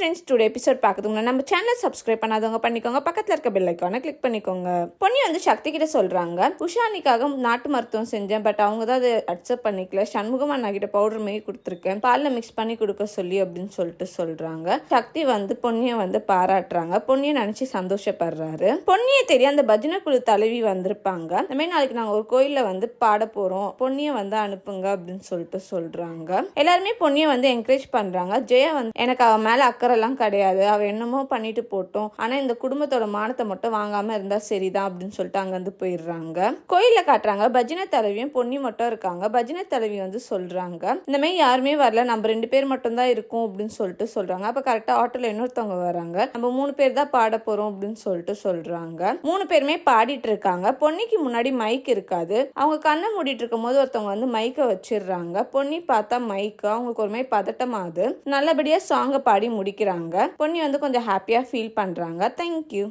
Friends, today episode பார்க்குறதுங்க நம்ம சேனலை subscribe பண்ணாதவங்க பண்ணிக்கோங்க. பக்கத்தில் இருக்க பெல் ஐக்கானை கிளிக் பண்ணிக்கோங்க. பொன்னி வந்து சக்தி கிட்ட சொல்றாங்க, உஷானிக்காக நாட்டு மருத்துவம் செஞ்சேன், பட் அவங்க தான் அதை அக்செப்ட் பண்ணிக்கல. சண்முகம் அண்ணா கிட்ட பவுடர் மாரி கொடுத்துருக்கேன், பாலில் மிக்ஸ் பண்ணி கொடுக்க சொல்லி அப்படின்னு சொல்லிட்டு சொல்றாங்க. சக்தி வந்து பொன்னியை வந்து பாராட்டுறாங்க. பொன்னியை நினைச்சு சந்தோஷப்படுறாரு. பொன்னியை தெரியும் அந்த பஜனை குழு தலைவி வந்திருப்பாங்க. இந்த மாதிரி நாளைக்கு நாங்கள் ஒரு கோயிலில் வந்து பாட போறோம், பொன்னியை வந்து அனுப்புங்க அப்படின்னு சொல்லிட்டு சொல்றாங்க. எல்லாருமே பொன்னியை வந்து என்கரேஜ் பண்றாங்க. ஜெயா வந்து எனக்கு அவன் மேல அக்கறைலாம் கிடையாது, அவ என்னமோ பண்ணிட்டு போட்டோம், ஆனா இந்த குடும்பத்தோட மானத்தை மட்டும் வாங்காம இருந்தா சரிதான் அப்படின்னு சொல்லிட்டு அங்கிருந்து போயிடுறாங்க. கோயில காட்டுறாங்க. பஜனை தலைவியும் பொன்னி மட்டும் இருக்காங்க. பஜனை தலைவி வந்து சொல்றாங்க, இந்த மாதிரி யாருமே வரல, நம்ம 2 பேர் மட்டும் தான் இருக்கும் அப்படின்னு சொல்லிட்டு சொல்றாங்க. அப்ப கரெக்டா ஆட்டோல இன்னொருத்தவங்க வராங்க. நம்ம 3 பேர் தான் பாட போறோம் அப்படின்னு சொல்லிட்டு சொல்றாங்க. 3 பேருமே பாடிட்டு இருக்காங்க. பொன்னிக்கு முன்னாடி மைக் இருக்காது. அவங்க கண்ணை மூடிட்டு இருக்கும் போது ஒருத்தவங்க வந்து மைக்கை வச்சிடுறாங்க. பொன்னி பார்த்தா மைக்கு அவங்களுக்கு ஒரு மாதிரி பதட்டமாகுது. நல்லபடியா சாங்கை பாடி முடிக்கிறாங்க. பொன்னி வந்து கொஞ்சம் ஹாப்பியா ஃபீல் பண்றாங்க. தேங்க்யூ.